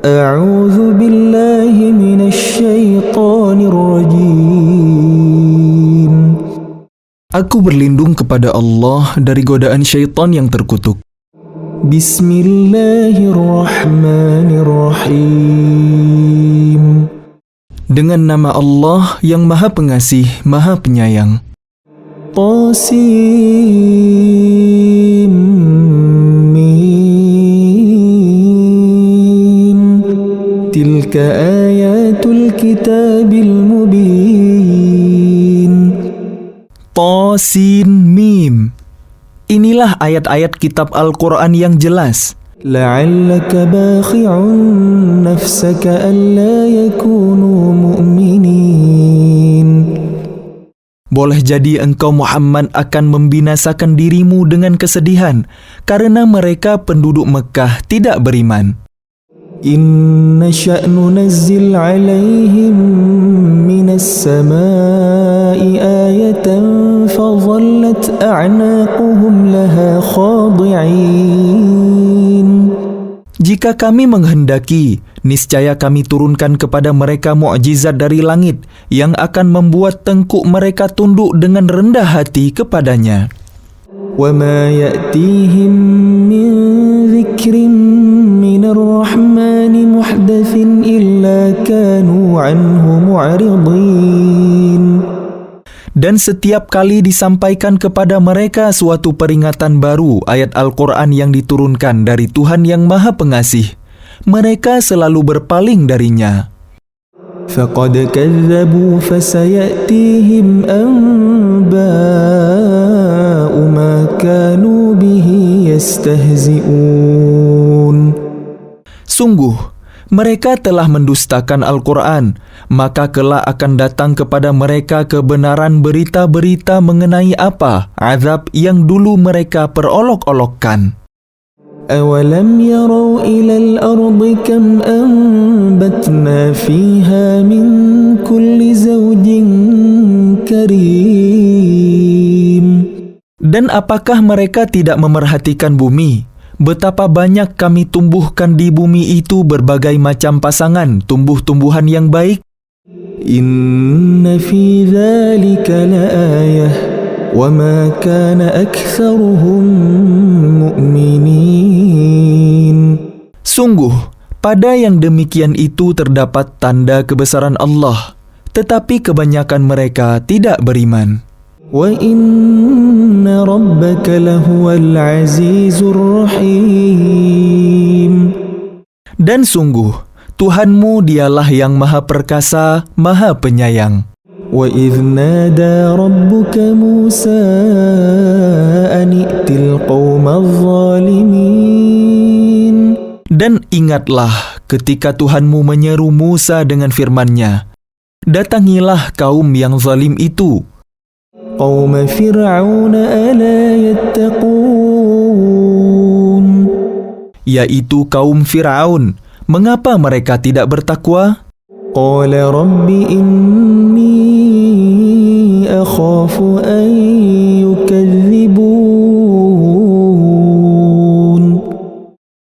A'udzu billahi minasy syaithanir rajim. Aku berlindung kepada Allah dari godaan syaitan yang terkutuk. Bismillahirrahmanirrahim. Dengan nama Allah yang Maha Pengasih, Maha Penyayang. Qasim Mim. Tilka ayatul kitabil mubin. Tasin Mim. Inilah ayat-ayat kitab Al-Quran yang jelas. La'allaka bakhi'un nafsaka alla yakunu mu'minin. Boleh jadi engkau Muhammad akan membinasakan dirimu dengan kesedihan karena mereka penduduk Mekah tidak beriman. Inna sya'nu nazzil 'alaihim minas samaa'i ayatan fadhallat a'naquhum laha khadi'in. Jika kami menghendaki, niscaya kami turunkan kepada mereka mukjizat dari langit yang akan membuat tengkuk mereka tunduk dengan rendah hati kepadanya. Wa ma ya'tihim min dzikrin minar rahmani muhdatsin illa kanu 'anhu mu'ridin. Dan setiap kali disampaikan kepada mereka suatu peringatan baru ayat Al-Quran yang diturunkan dari Tuhan yang Maha Pengasih, mereka selalu berpaling darinya. Faqad kadzabu fasayatihim anba'u ma kanu bihi yastahzi'un. Sungguh, mereka telah mendustakan Al-Quran, maka kelak akan datang kepada mereka kebenaran berita-berita mengenai apa azab yang dulu mereka perolok-olokkan. Awalam yarau ilal ardi kam anbatna fiha min kulli zawjin karim. Dan apakah mereka tidak memerhatikan bumi? Betapa banyak kami tumbuhkan di bumi itu berbagai macam pasangan tumbuh-tumbuhan yang baik. Inna fi dzalika laayah wa ma kana aktsaruhum mu'minin. Sungguh, pada yang demikian itu terdapat tanda kebesaran Allah, tetapi kebanyakan mereka tidak beriman. Wa inna rabbaka lahuwal azizur rahim. Dan sungguh, Tuhanmu dialah yang Maha Perkasa, Maha Penyayang. Wa idh nada rabbuka Musa an i'til qaumadh zalimin. Dan ingatlah ketika Tuhanmu menyeru Musa dengan firman-Nya, datangilah kaum yang zalim itu. Qaum Fir'aun ala yattaqun. Yaitu kaum Fir'aun. Mengapa mereka tidak bertakwa? Qala rabbi inni akhafu an yukadzibun.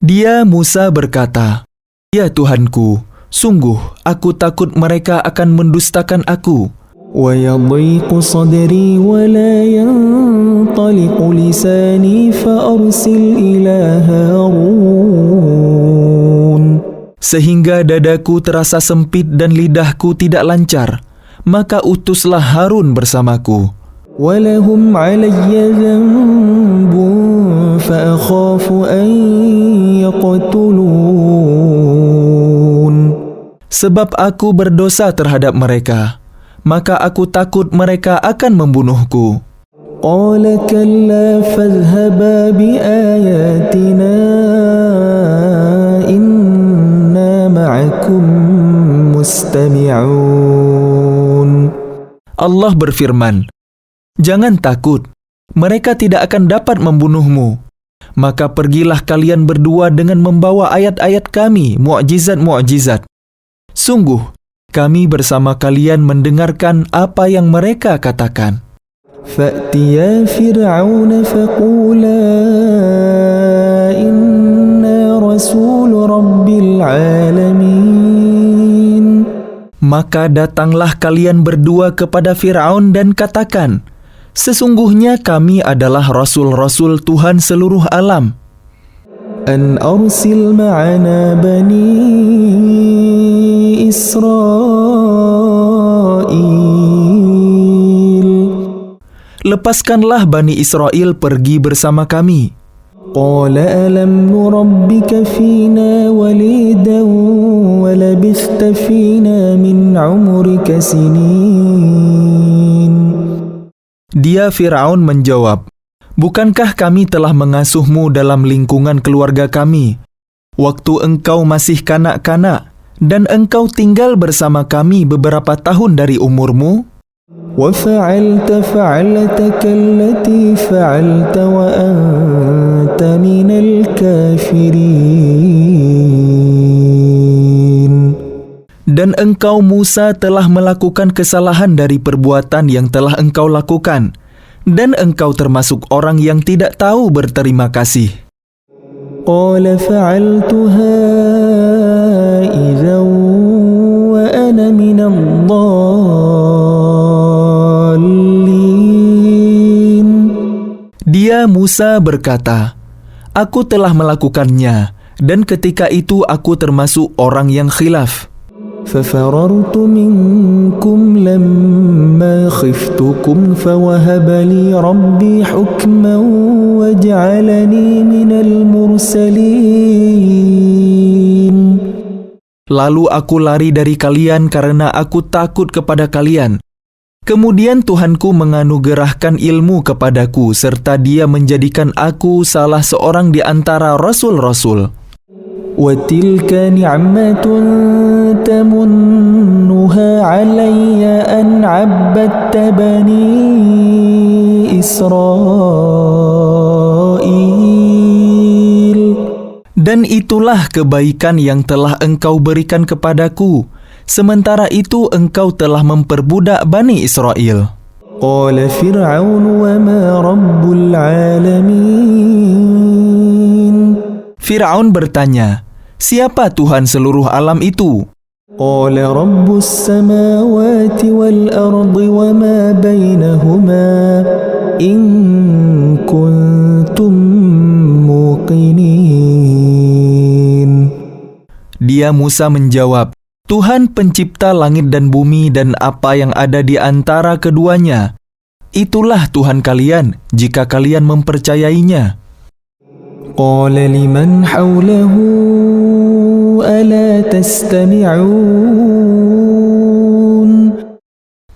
Dia Musa berkata, "Ya Tuhanku, sungguh aku takut mereka akan mendustakan aku. وَيَضِيقُ صَدْرِي وَلَا يَنطَلِقُ لِسَانِي فَأَرْسِلْ إِلَى هَارُونَ." Sehingga dadaku terasa sempit dan lidahku tidak lancar, maka utuslah Harun bersamaku. وَلَهُمْ عَلَيَّ ذَنبٌ فَأَخَافُ أَن يَقْتُلُونَ. Sebab aku berdosa terhadap mereka, maka aku takut mereka akan membunuhku. Qala kalla fadhhaba biayatina inna ma'akum mustami'un. Allah berfirman, "Jangan takut, mereka tidak akan dapat membunuhmu. Maka pergilah kalian berdua dengan membawa ayat-ayat kami, mukjizat-mukjizat. Sungguh, kami bersama kalian mendengarkan apa yang mereka katakan." Fa'tiya Fir'aun faqula inna rasul rabbil alamin. Maka datanglah kalian berdua kepada Fir'aun dan katakan, sesungguhnya kami adalah rasul-rasul Tuhan seluruh alam. أن أرسل معنا بني إسرائيل Lepaskanlah Bani Israel pergi bersama kami. قال ألم نربك فينا وليدا ولبثت فينا من عمرك سنين. Dia Fir'aun menjawab, bukankah kami telah mengasuhmu dalam lingkungan keluarga kami, waktu engkau masih kanak-kanak, dan engkau tinggal bersama kami beberapa tahun dari umurmu? وفعلت فعلتك التي فعلت وأنت من الكافرين. Dan engkau Musa telah melakukan kesalahan dari perbuatan yang telah engkau lakukan, dan engkau termasuk orang yang tidak tahu berterima kasih. قال فعلتها إذا وأنا من الضالين. Dia Musa berkata, aku telah melakukannya, dan ketika itu aku termasuk orang yang khilaf. ففررت منكم لما خفتكم فوهب لي ربي حكما وجعلني من المرسلين. Lalu aku lari dari kalian karena aku takut kepada kalian. Kemudian Tuhanku menganugerahkan ilmu kepadaku serta Dia menjadikan aku salah seorang di antara rasul-rasul. وتلك نعمة تمنها علي أن عبدت بني إسرائيل. Dan itulah kebaikan yang telah engkau berikan kepadaku, sementara itu engkau telah memperbudak Bani Israel. قال فرعون وما رب العالمين. Fir'aun bertanya, siapa Tuhan seluruh alam itu? قال رب السماوات والأرض وما بينهما إن كنتم موقنين. Dia Musa menjawab, Tuhan pencipta langit dan bumi dan apa yang ada di antara keduanya. Itulah Tuhan kalian jika kalian mempercayainya. قال لمن حوله ألا تستمعون.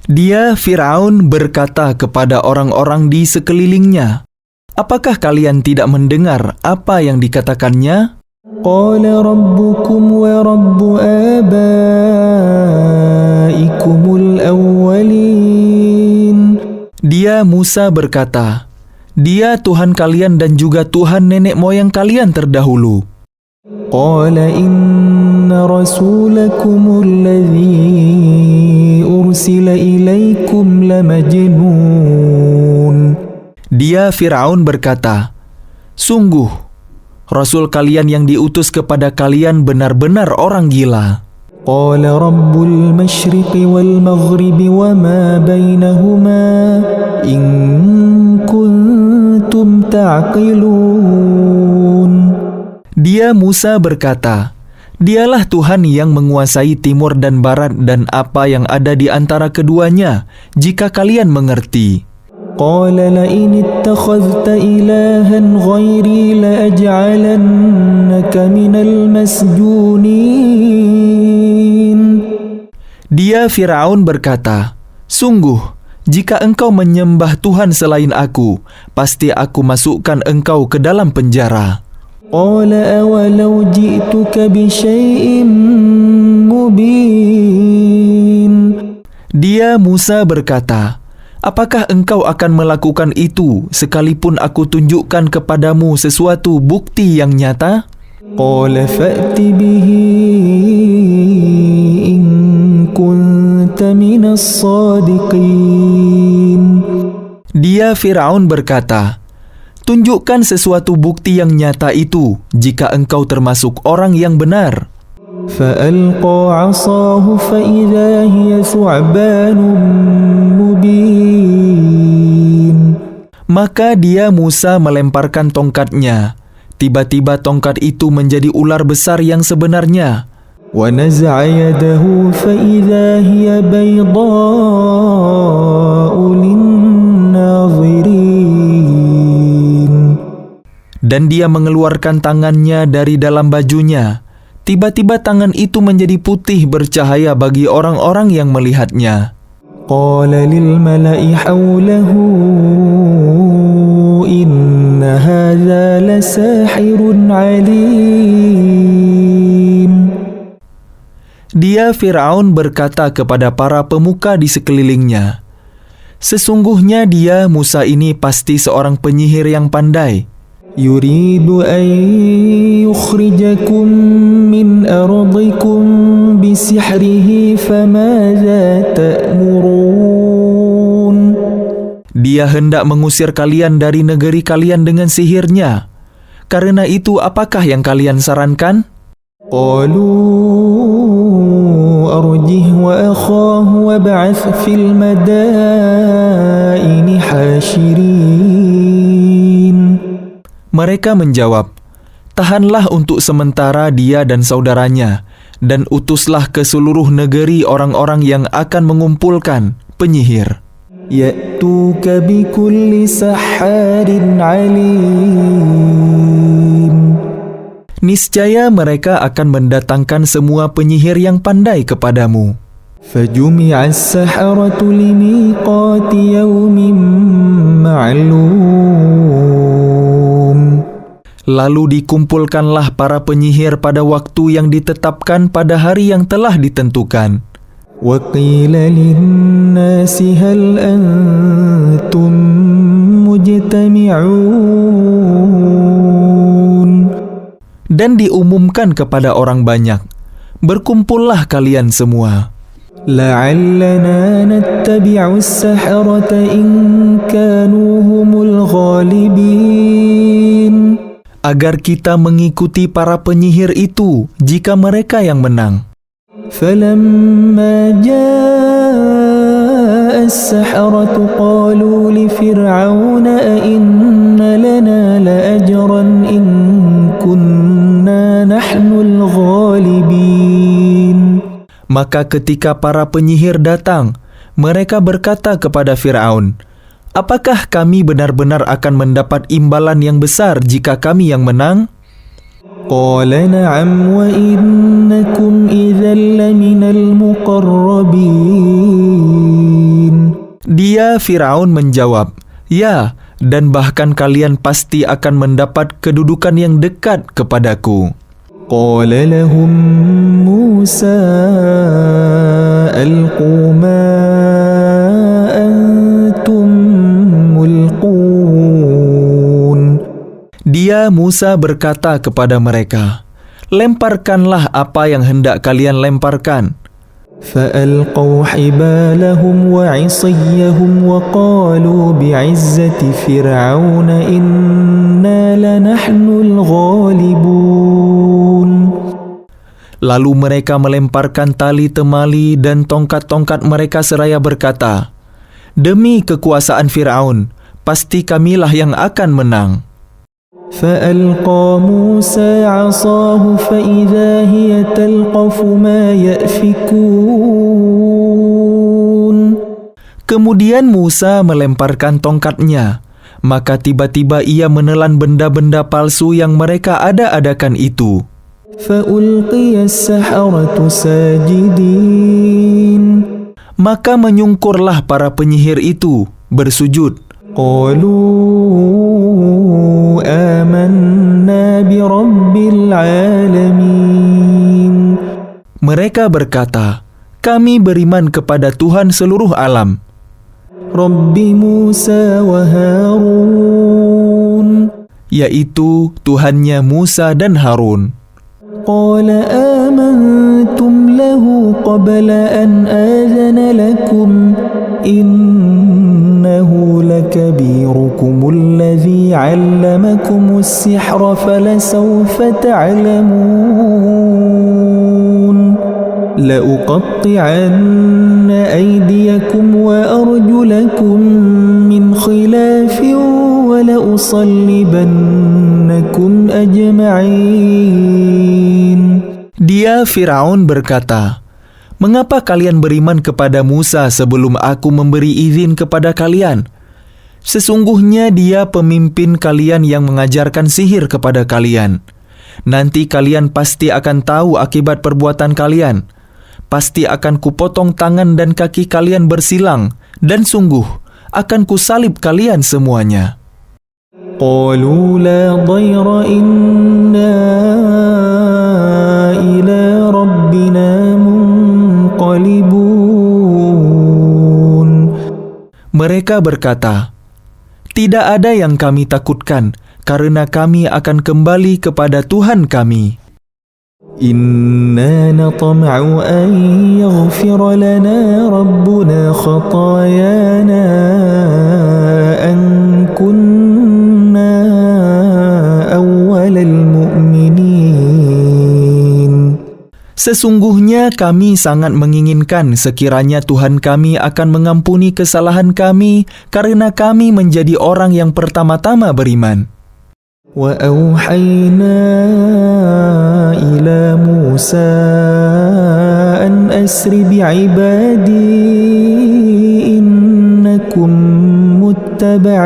Dia Fir'aun berkata kepada orang-orang di sekelilingnya, apakah kalian tidak mendengar apa yang dikatakannya? قال ربكم ورب آبائكم الأولين. Dia Musa berkata, Dia Tuhan kalian dan juga Tuhan nenek moyang kalian terdahulu. قال إن رسولكم الذي أرسل إليكم لمجنون. Dia Fir'aun berkata, sungguh, Rasul kalian yang diutus kepada kalian benar-benar orang gila. قال رب المشرق والمغرب وما بينهما إن كنتم تعقلون. Dia Musa berkata, Dialah Tuhan yang menguasai timur dan barat dan apa yang ada di antara keduanya, jika kalian mengerti. قال لئن اتخذت إلها غيري لأجعلنك من المسجونين. Dia Fir'aun berkata, sungguh, jika engkau menyembah Tuhan selain aku, pasti aku masukkan engkau ke dalam penjara. قال أولو جئتك بشيء مبين. Dia Musa berkata, apakah engkau akan melakukan itu sekalipun aku tunjukkan kepadamu sesuatu bukti yang nyata? قال فأت به إن كنت من الصادقين. Dia Fir'aun berkata, tunjukkan sesuatu bukti yang nyata itu jika engkau termasuk orang yang benar. فألقى عصاه فإذا هي ثعبان مبين. Maka dia Musa melemparkan tongkatnya. Tiba-tiba tongkat itu menjadi ular besar yang sebenarnya. ونزع يده فإذا هي بيضاء للناظرين. Dan dia mengeluarkan tangannya dari dalam bajunya. Tiba-tiba tangan itu menjadi putih bercahaya bagi orang-orang yang melihatnya. قال للملأ حوله إن هذا لساحر عليم. Dia Fir'aun berkata kepada para pemuka di sekelilingnya, sesungguhnya dia Musa ini pasti seorang penyihir yang pandai. يريد أن يخرجكم من أرضكم بسحره فماذا تأمرون. Dia hendak mengusir kalian dari negeri kalian dengan sihirnya. Karena itu apakah yang kalian sarankan? قالوا أرجه وأخاه وابعث في المدائن حاشرين. Mereka menjawab, tahanlah untuk sementara dia dan saudaranya, dan utuslah ke seluruh negeri orang-orang yang akan mengumpulkan penyihir. يأتوك بكل سحار عليم. Niscaya mereka akan mendatangkan semua penyihir yang pandai kepadamu. فجمع السحرة لميقات يوم معلوم. Lalu dikumpulkanlah para penyihir pada waktu yang ditetapkan pada hari yang telah ditentukan. وقيل للناس هل أنتم مجتمعون. Dan diumumkan kepada orang banyak, berkumpullah kalian semua. لعلنا نتبع السحرة إن كانوا هم الغالبين. Agar kita mengikuti para penyihir itu jika mereka yang menang. فلما جاء السحرة قالوا لفرعون أئن لنا لأجرا إن كنا نحن الغالبين. Maka ketika para penyihir datang, mereka berkata kepada Fir'aun, apakah kami benar-benar akan mendapat imbalan yang besar jika kami yang menang? قال نعم وإنكم إذا لمن المقربين. Dia Fir'aun menjawab, ya, dan bahkan kalian pasti akan mendapat kedudukan yang dekat kepadaku. قال لهم موسى ألقوا ما أنتم ملقون. Dia Musa berkata kepada mereka, lemparkanlah apa yang hendak kalian lemparkan. فألقوا حبالهم وعصيهم وقالوا بعزة فرعون إنا لنحن الغالبون. Lalu mereka melemparkan tali temali dan tongkat-tongkat mereka seraya berkata, demi kekuasaan Fir'aun, pasti kamilah yang akan menang. فألقى موسى عصاه فإذا هي تلقف ما يأفكون. Kemudian Musa melemparkan tongkatnya, maka tiba-tiba ia menelan benda-benda palsu yang mereka ada-adakan itu. فألقي السحرة ساجدين. Maka menyungkurlah para penyihir itu, bersujud. قالوا آمنا برب العالمين. Mereka berkata, kami beriman kepada Tuhan seluruh alam, رب موسى وهارون. yaitu Tuhannya Musa dan Harun. قال آمنتم له قبل أن آذن لكم إنه لكبيركم الذي علمكم السحر فلسوف تعلمون. لأقطعن أيديكم وأرجلكم من خلاف ولأصلبنكم أجمعين. Dia Firaun berkata, "Mengapa kalian beriman kepada Musa sebelum aku memberi izin kepada kalian? Sesungguhnya dia pemimpin kalian yang mengajarkan sihir kepada kalian. Nanti kalian pasti akan tahu akibat perbuatan kalian. Pasti akan kupotong tangan dan kaki kalian bersilang, dan sungguh akan kusalib kalian semuanya." قالوا لا ضير إنا إلى ربنا منقلبون. Mereka berkata, "Tidak ada yang kami takutkan, karena kami akan kembali kepada Tuhan kami. إنا نطمع أن يغفر لنا ربنا خطايانا أن كنا أول المؤمنين. Sesungguhnya kami sangat menginginkan sekiranya Tuhan kami akan mengampuni kesalahan kami karena kami menjadi orang yang pertama-tama beriman." وأوحينا إلى موسى أن أسر بعبادي إنكم متبعون.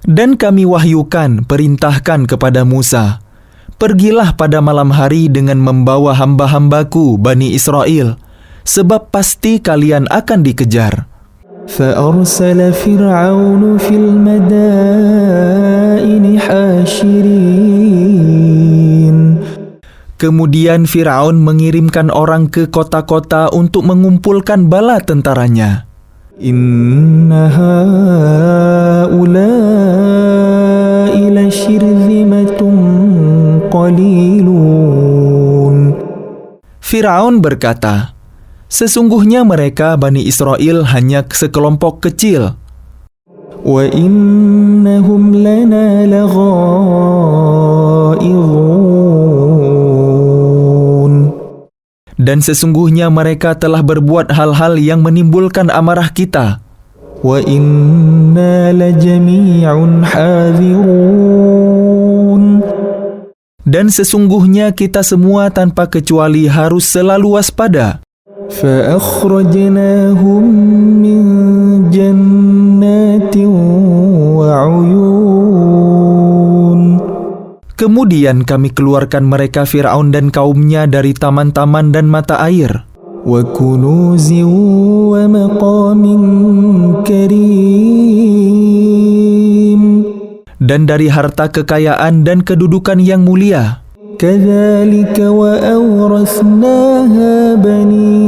Dan kami wahyukan, perintahkan kepada Musa, "Pergilah pada malam hari dengan membawa hamba-hambaku Bani Israel, sebab pasti kalian akan dikejar." فأرسل فرعون في المدائن حاشرين. Kemudian Firaun mengirimkan orang ke kota-kota untuk mengumpulkan bala tentaranya. إن هؤلاء لشرذمة قليلون. Firaun berkata, "Sesungguhnya mereka Bani Israel hanya sekelompok kecil. وَإِنَّهُمْ لَنَا لَغَائِظُونَ. Dan sesungguhnya mereka telah berbuat hal-hal yang menimbulkan amarah kita. وَإِنَّا لَجَمِيعٌ حَاذِرُونَ. Dan sesungguhnya kita semua tanpa kecuali harus selalu waspada." فأخرجناهم من جنات وعيون. Kemudian kami keluarkan mereka Firaun dan kaumnya dari taman-taman dan mata air, وكنوز ومقام كريم. dan dari harta kekayaan dan kedudukan yang mulia. كذلك وأورثناها بني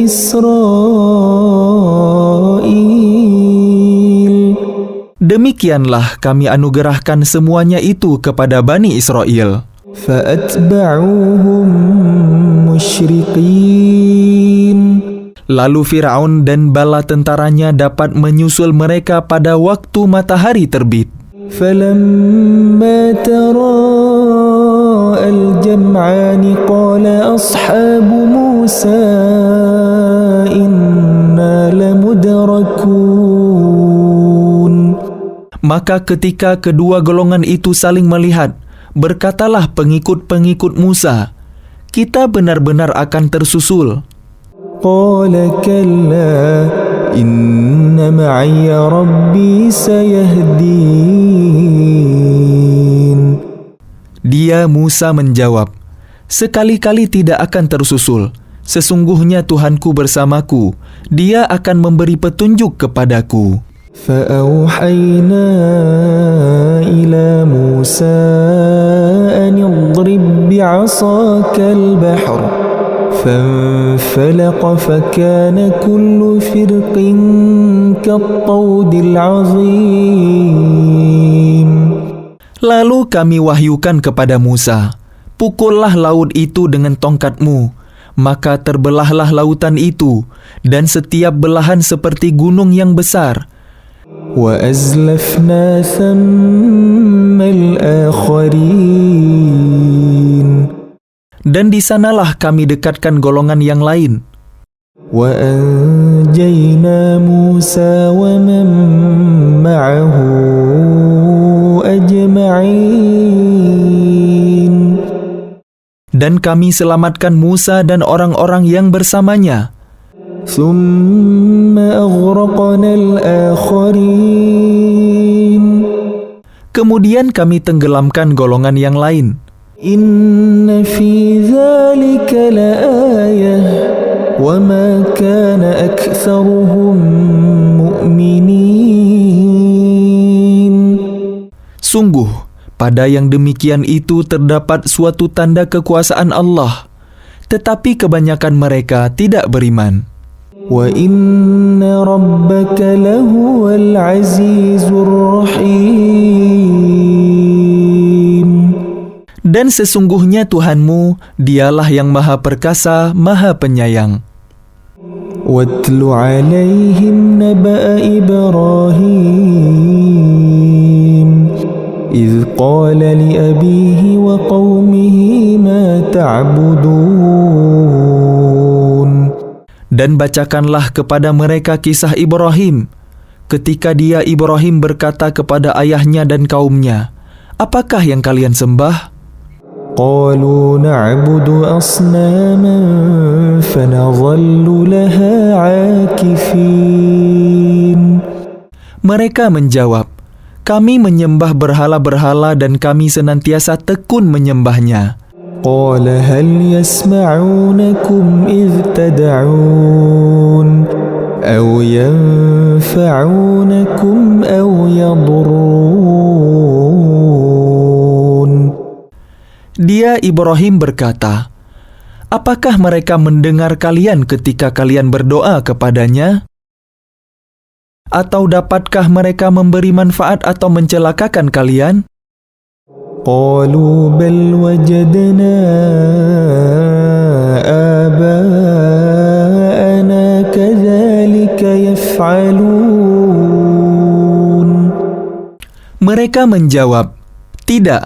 إسرائيل. Demikianlah kami anugerahkan semuanya itu kepada Bani Israel. فأتبعوهم مشرقين. Lalu Firaun dan bala tentaranya dapat menyusul mereka pada waktu matahari terbit. فلما تراءى الجمعان قال أصحاب موسى إنا لمدركون. Maka ketika kedua golongan itu saling melihat, berkatalah pengikut-pengikut Musa, "Kita benar-benar akan tersusul." قال كلا إن معي ربي سيهدين. Dia Musa menjawab, "Sekali-kali tidak akan tersusul. Sesungguhnya Tuhanku bersamaku, Dia akan memberi petunjuk kepadaku." فأوحينا إلى موسى أن اضرب بعصاك البحر فانفلق فكان كل فرق كالطود العظيم. Lalu kami wahyukan kepada Musa, "Pukullah laut itu dengan tongkatmu." Maka terbelahlah lautan itu, dan setiap belahan seperti gunung yang besar. وأزلفنا ثم الآخرين. Dan di sanalah kami dekatkan golongan yang lain. وأنجينا موسى ومن معه أجمعين. Dan kami selamatkan Musa dan orang-orang yang bersamanya. ثم أغرقنا الآخرين. Kemudian kami tenggelamkan golongan yang lain. إن في ذلك لآية وما كان أكثرهم مؤمنين. Sungguh, pada yang demikian itu terdapat suatu tanda kekuasaan Allah, tetapi kebanyakan mereka tidak beriman. وَإِنَّ رَبَّكَ لَهُوَ الْعَزِيزُ الرَّحِيمُ. Dan sesungguhnya Tuhanmu, dialah yang maha perkasa, maha penyayang. وَاتْلُ عَلَيْهِمْ نَبَأَ إِبْرَاهِيمَ إِذْ قَالَ لِأَبِيهِ وَقَوْمِهِ مَا تَعْبُدُونَ. Dan bacakanlah kepada mereka kisah Ibrahim, ketika dia Ibrahim berkata kepada ayahnya dan kaumnya, "Apakah yang kalian sembah?" قالوا نعبد أصناما فنظل لها عاكفين. Mereka menjawab, "Kami menyembah berhala-berhala dan kami senantiasa tekun menyembahnya." قال هل يسمعونكم إذ تدعون أو ينفعونكم أو يضرون. Dia Ibrahim berkata, "Apakah mereka mendengar kalian ketika kalian berdoa kepadanya? Atau dapatkah mereka memberi manfaat atau mencelakakan kalian?" قالوا بل وجدنا آباءنا كذلك يفعلون. Mereka menjawab, "Tidak,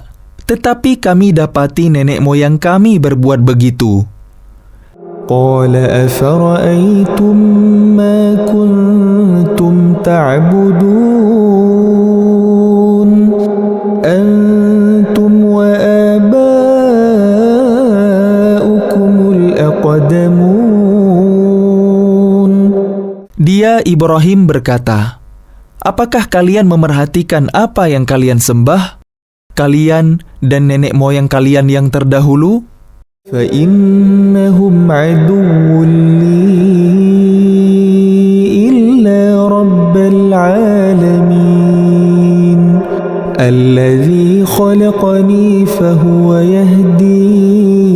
tetapi kami dapati nenek moyang kami berbuat begitu." قال أفرأيتم ما كنتم تعبدون أنتم وآباؤكم الأقدمون. Dia Ibrahim berkata, "Apakah kalian memerhatikan apa yang kalian sembah? Kalian dan nenek moyang kalian yang terdahulu? فإنهم عدو لي إلا رب العالمين الذي خلقني فهو يهدين.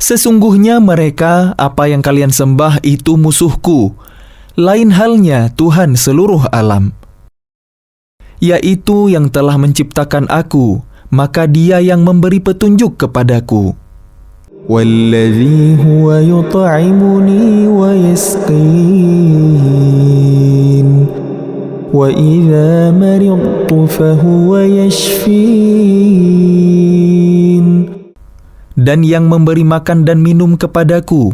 Sesungguhnya mereka, apa yang kalian sembah itu musuhku, lain halnya Tuhan seluruh alam, yaitu yang telah menciptakan aku, maka Dia yang memberi petunjuk kepadaku. وَالَّذِي هُوَ يُطْعِمُنِي وَيَسْقِينِ وَإِذَا مَرِضْتُ فَهُوَ يَشْفِينِ. Dan yang memberi makan dan minum kepadaku,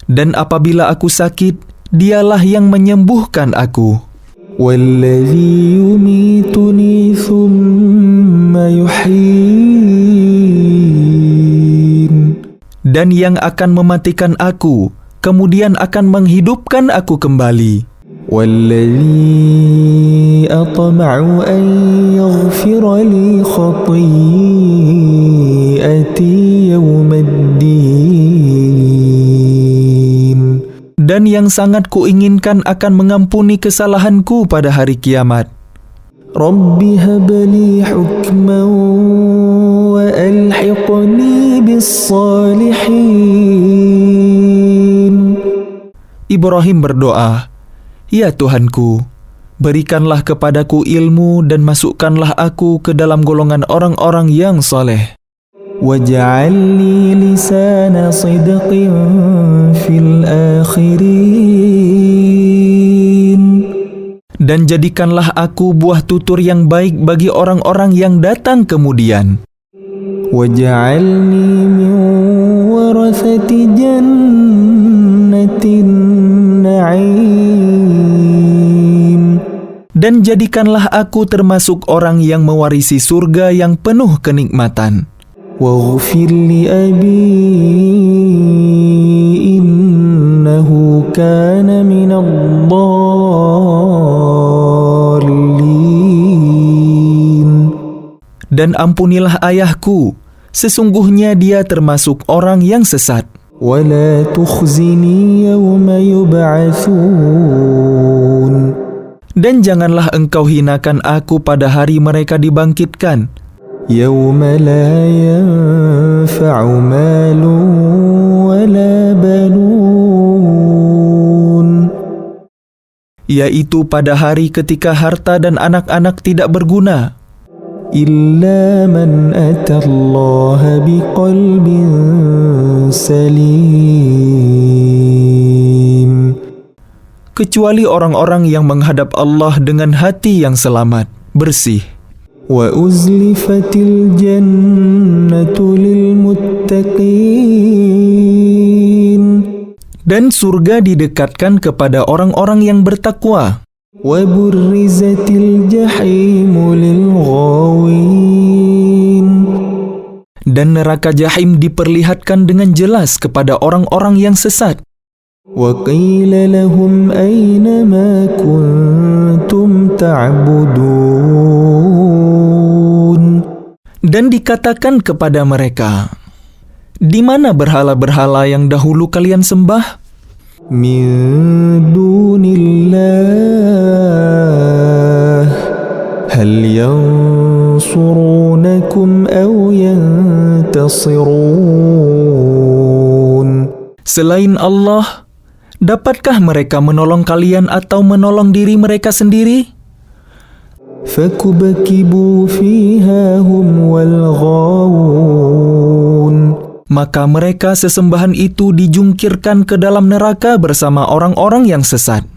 dan apabila aku sakit, Dialah yang menyembuhkan aku. وَالَّذِي يُمِيتُنِي ثُمَّ يُحْيِينِ. Dan yang akan mematikan aku, kemudian akan menghidupkan aku kembali. وَالَّذِي أَطْمَعُ أَن يَغْفِرَ لِي خَطِيئَتِي يَوْمَ الدِّينِ. Dan yang sangat kuinginkan akan mengampuni kesalahanku pada hari kiamat. رَبِّ هَبْ لِي حُكْمًا وَأَلْحِقْنِي بِالصَّالِحِينَ. Ibrahim berdoa, "Ya Tuhanku, berikanlah kepadaku ilmu dan masukkanlah aku ke dalam golongan orang-orang yang soleh. وَاجْعَلْ لِي لِسَانَ صِدْقٍ فِي الْآخِرِينَ. Dan jadikanlah aku buah tutur yang baik bagi orang-orang yang datang kemudian. واجعلني من ورثة جنة النعيم. Dan jadikanlah aku termasuk orang yang mewarisi surga yang penuh kenikmatan. واغفر لأبي إنه كان من الضالين. Dan ampunilah ayahku, sesungguhnya dia termasuk orang yang sesat. ولا تخزني يوم يبعثون. Dan janganlah engkau hinakan aku pada hari mereka dibangkitkan, يوم لا ينفع مال ولا بنون. yaitu pada hari ketika harta dan anak-anak tidak berguna, إلا من أتى الله بقلب سليم. kecuali orang-orang yang menghadap Allah dengan hati yang selamat, bersih. وأزلفت الجنة للمتقين. Dan surga didekatkan kepada orang-orang yang bertakwa. وبرزت الجحيم للغاوين. Dan neraka Jahim diperlihatkan dengan jelas kepada orang-orang yang sesat. وقيل لهم أين ما كنتم تعبدون. Dan dikatakan kepada mereka, di mana berhala-berhala yang dahulu kalian sembah? من دون الله هل ينصرونكم أو ينتصرون. Selain Allah, dapatkah mereka menolong kalian atau menolong diri mereka sendiri? فكبكبوا فيها هم والغاوون. Maka mereka sesembahan itu dijungkirkan ke dalam neraka bersama orang-orang yang sesat.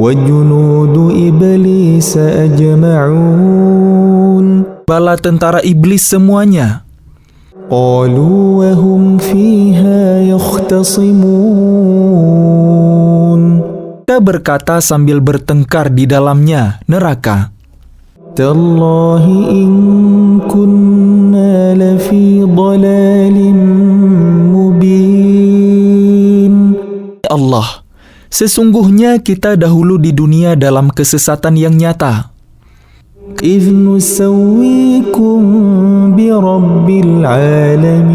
وجنود إبليس أجمعون. Bala tentara iblis semuanya. قالوا وهم فيها يختصمون. Mereka berkata sambil bertengkar di dalamnya, neraka. تالله إن كنا لفي ضلال مبين. Allah, sesungguhnya kita dahulu di dunia dalam kesesatan yang nyata. إذ نسويكم برب العالمين.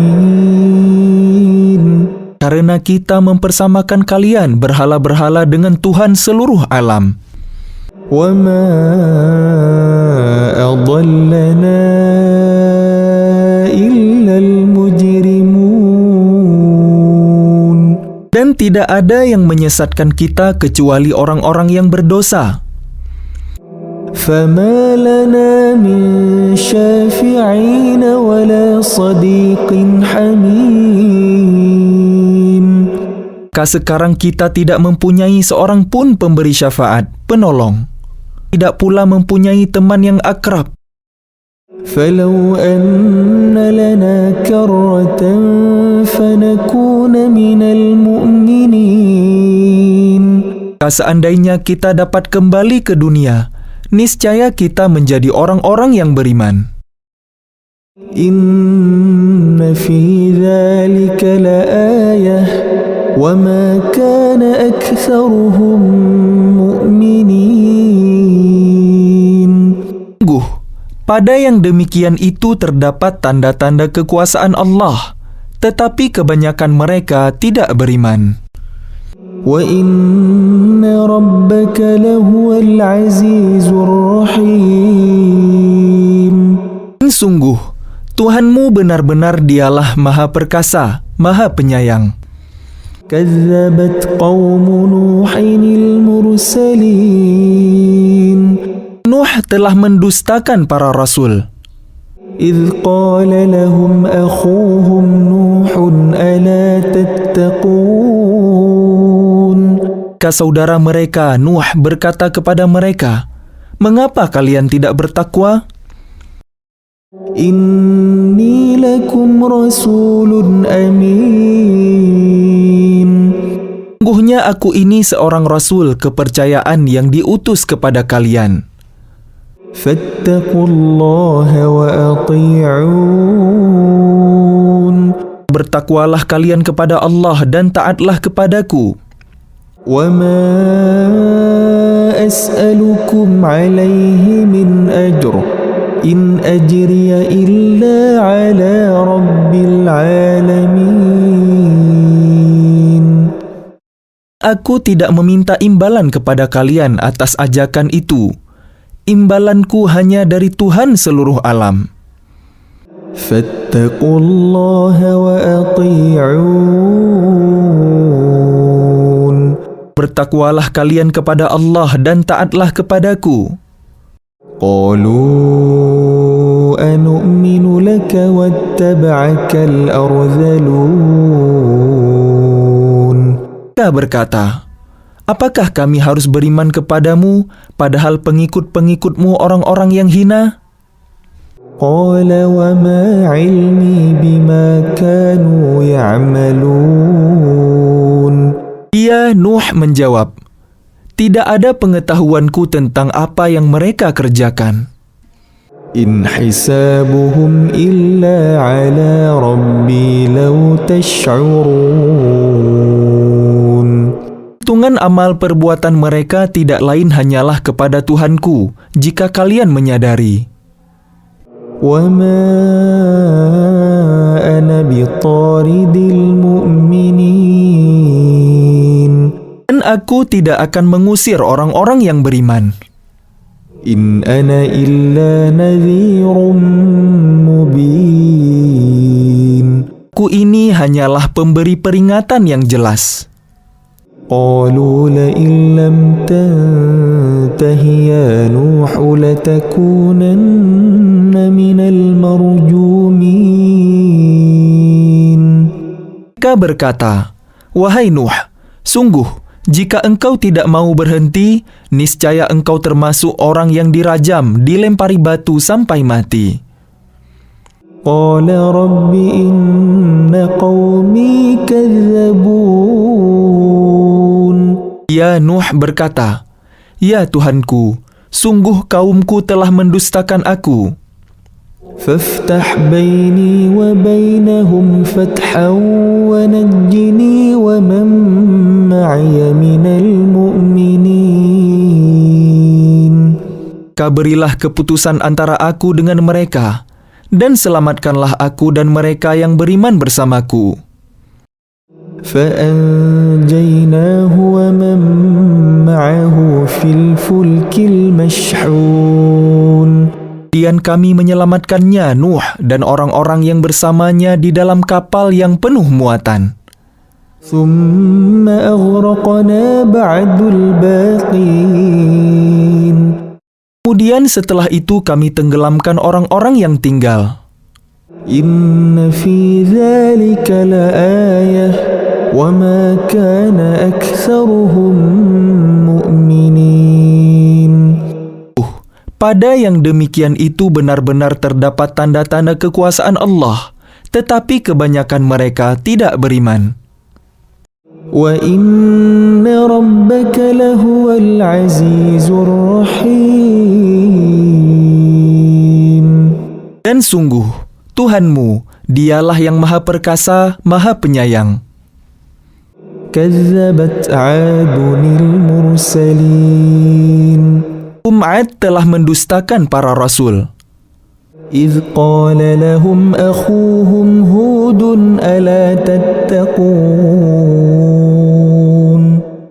Karena kita mempersamakan kalian berhala-berhala dengan Tuhan seluruh alam. وما أضلنا إلا المجرمون. Dan tidak ada yang menyesatkan kita kecuali orang-orang yang berdosa. فما لنا من شافعين ولا صديق حميم. Maka sekarang kita tidak mempunyai seorang pun pemberi syafaat, penolong. Tidak pula mempunyai teman yang akrab. فلو أن لنا كرة فنكون من المؤمنين. Seandainya kita dapat kembali ke dunia, niscaya kita menjadi orang-orang yang beriman. إن في ذلك لآية وما كان أكثرهم مؤمنين. Sungguh, pada yang demikian itu terdapat tanda-tanda kekuasaan Allah, tetapi kebanyakan mereka tidak beriman. وإن ربك لهو العزيز الرحيم. Sungguh, Tuhanmu benar-benar dialah Maha Perkasa, Maha Penyayang. كذبت قوم نوح المرسلين. Nuh telah mendustakan para rasul. إذ قال لهم أخوهم نوح ألا تتقون. Saudara mereka, Nuh, berkata kepada mereka, "Mengapa kalian tidak bertakwa?" إني لكم رسول أمين. Sungguhnya aku ini seorang rasul kepercayaan yang diutus kepada kalian. فاتقوا الله وأطيعون. Bertakwalah kalian kepada Allah dan taatlah kepadaku. وما أسألكم عليه من أجر إن أجري إلا على رب العالمين. Aku tidak meminta imbalan kepada kalian atas ajakan itu. Imbalanku hanya dari Tuhan seluruh alam. فاتقوا الله وأطيعون. Bertakwalah kalian kepada Allah dan taatlah kepadaku. قالوا أنؤمن لك واتبعك الأرذلون. Mereka berkata, apakah kami harus beriman kepadamu, padahal pengikut-pengikutmu orang-orang yang hina? قال وما علمي بما كانوا يعملون. Dia Nuh menjawab, tidak ada pengetahuanku tentang apa yang mereka kerjakan. إن حسابهم إلا على ربي لو تشعرون. Hitungan amal perbuatan mereka tidak lain hanyalah kepada Tuhanku, jika kalian menyadari. وما أنا بطارد المؤمنين. Dan aku tidak akan mengusir orang-orang yang beriman. إن أنا إلا نذير مبين. Aku ini hanyalah pemberi peringatan yang jelas. قالوا لئن لم تنته يا نوح لتكونن من المرجومين. Mereka berkata, wahai Nuh, sungguh, jika engkau tidak mau berhenti, niscaya engkau termasuk orang yang dirajam, dilempari batu sampai mati. قال رب إن قومي كذبون. Ya Nuh berkata, ya Tuhanku, sungguh kaumku telah mendustakan aku. فافتح بيني وبينهم فتحا ونجني ومن معي من المؤمنين. Berilah keputusan antara aku dengan mereka, dan selamatkanlah aku dan mereka yang beriman bersamaku. فأنجيناه ومن معه في الفلك المشحون. Kemudian kami menyelamatkannya, Nuh, dan orang-orang yang bersamanya di dalam kapal yang penuh muatan. ثم أغرقنا بعد الباقين. Kemudian setelah itu kami tenggelamkan orang-orang yang tinggal. إن في ذلك لآية وما كان أكثرهم مؤمنين. Pada yang demikian itu benar-benar terdapat tanda-tanda kekuasaan Allah, tetapi kebanyakan mereka tidak beriman. وَإِنَّ رَبَّكَ لَهُوَ الْعَزِيزُ الرَّحِيمُ. Dan sungguh, Tuhanmu, dialah yang maha perkasa, maha penyayang. كَذَّبَتْ عَادٌ الْمُرْسَلِينَ. Ad telah mendustakan para rasul. إِذْ قَالَ لَهُمْ أَخُوهُمْ هُودٌ أَلَا تَتَّقُونَ.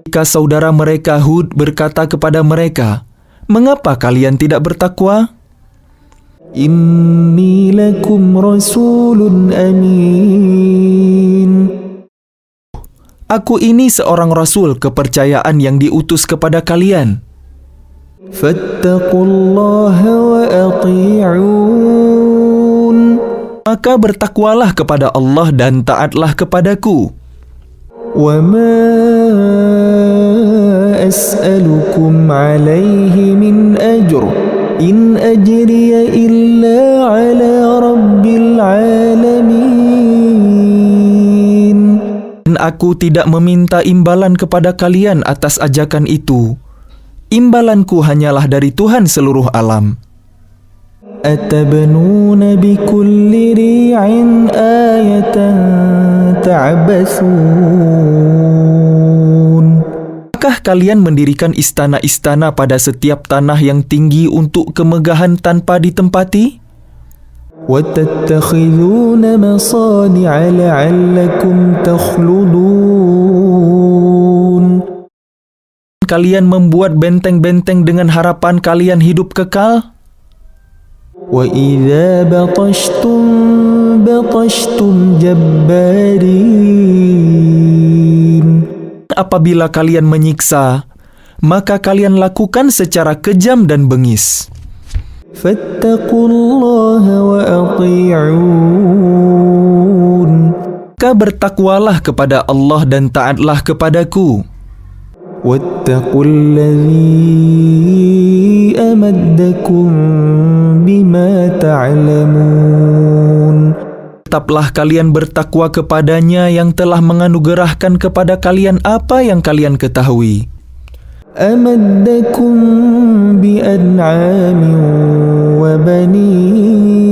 Ketika saudara mereka Hud berkata kepada mereka, mengapa kalian tidak bertakwa? إِنِّي لَكُمْ رَسُولٌ أَمِينٌ. Aku ini seorang rasul kepercayaan yang diutus kepada kalian. فَاتَّقُوا اللَّهَ وَأَطِيعُونَ. Maka bertakwalah kepada Allah dan taatlah kepadaku. وَمَا أَسْأَلُكُمْ عَلَيْهِ مِنْ أَجْرٍ إن أجري إلا على رب العالمين. Dan aku tidak meminta imbalan kepada kalian atas ajakan itu. Imbalanku hanyalah dari Tuhan seluruh alam. أتبنون بكل ريع آية تعبثون. Apakah kalian mendirikan istana-istana pada setiap tanah yang tinggi untuk kemegahan tanpa ditempati? وتتخذون مصانع لعلكم تخلدون. Kalian membuat benteng-benteng dengan harapan kalian hidup kekal? وَإِذَا بَطَشْتُمْ بَطَشْتُمْ جَبَّارِينَ. Apabila kalian menyiksa, maka kalian lakukan secara kejam dan bengis. فَاتَّقُوا اللَّهَ وَأَطِيعُونَ. Maka bertakwalah kepada Allah dan taatlah kepadaku. وَاتَّقُوا الَّذِي أَمَدَّكُم بِمَا تَعْلَمُونَ. Tetaplah kalian bertakwa kepadanya yang telah menganugerahkan kepada kalian apa yang kalian ketahui. أَمَدَّكُم بِأَنْعَامٍ وَبَنِينَ.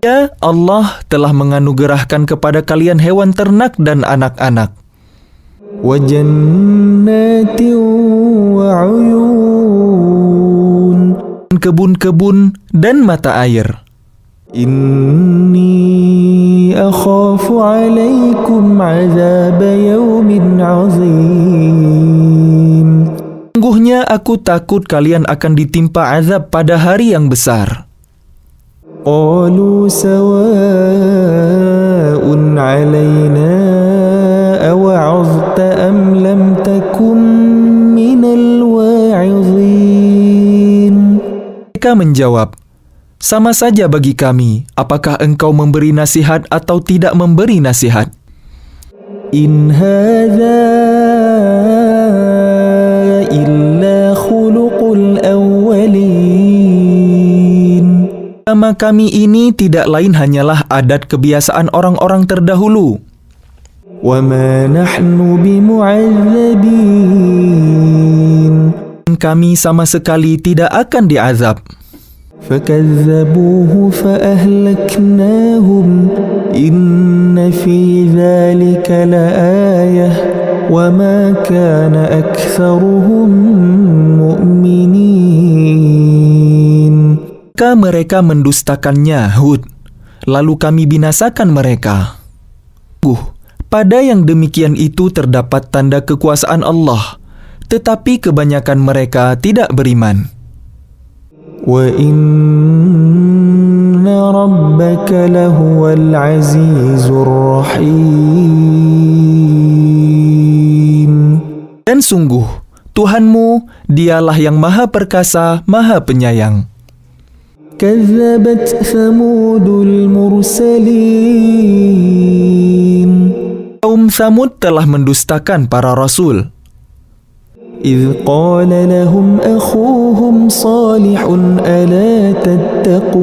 Ya, Allah telah menganugerahkan kepada kalian hewan ternak dan anak-anak. وَجَنَّاتٍ وَعُيُونٍ. Kebun-kebun dan mata air. إِنِّي أَخَافُ عَلَيْكُمْ عَذَابَ يَوْمٍ عَظِيمٍ. Sungguhnya aku takut kalian akan ditimpa azab pada hari yang besar. قَالُوا سَوَاءٌ عَلَيْنَا أَوَعَظْتَ أَمْ لَمْ تَكُنْ مِنَ الْوَاعِظِينَ. Mereka menjawab, sama saja bagi kami, apakah engkau memberi nasihat atau tidak memberi nasihat. إِنْ هَذَا إِلَّا خُلُقُ الْأَوَّلِينَ. Agama kami ini tidak lain hanyalah adat kebiasaan orang-orang terdahulu. وَمَا نَحْنُ بِمُعَذَّبِينَ. Kami sama sekali tidak akan diazab. فَكَذَّبُوهُ فَأَهْلَكْنَاهُمْ إِنَّ فِي ذَلِكَ لَآيَةً وَمَا كَانَ أَكْثَرُهُم مُؤْمِنِينَ. Maka mereka mendustakannya, Hud. Lalu kami binasakan mereka. Pada yang demikian itu terdapat tanda kekuasaan Allah, tetapi kebanyakan mereka tidak beriman. وَإِنَّ رَبَّكَ لَهُوَ الْعَزِيزُ الرَّحِيمُ. Dan sungguh, Tuhanmu, dialah yang maha perkasa, maha penyayang. كَذَّبَتْ ثَمُودُ الْمُرْسَلِينَ. Kaum Tsamud telah mendustakan para rasul. إِذْ قَالَ لَهُمْ أَخُوهُمْ صَالِحٌ أَلَا تَتَّقُونَ.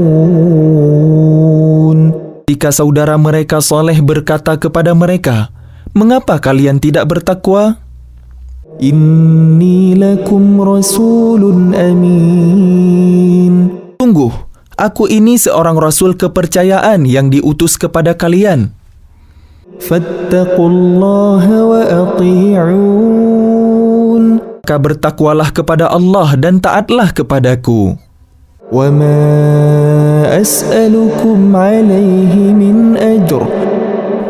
Ketika saudara mereka Saleh berkata kepada mereka, mengapa kalian tidak bertakwa? إِنِّي لَكُمْ رَسُولٌ أَمِينٌ. Sungguh, aku ini seorang rasul kepercayaan yang diutus kepada kalian. فَاتَّقُوا اللَّهَ وَأَطِيعُونَ. Maka bertakwalah kepada Allah dan taatlah kepadaku. وَمَا أَسْأَلُكُمْ عَلَيْهِ مِنْ أَجْرٍ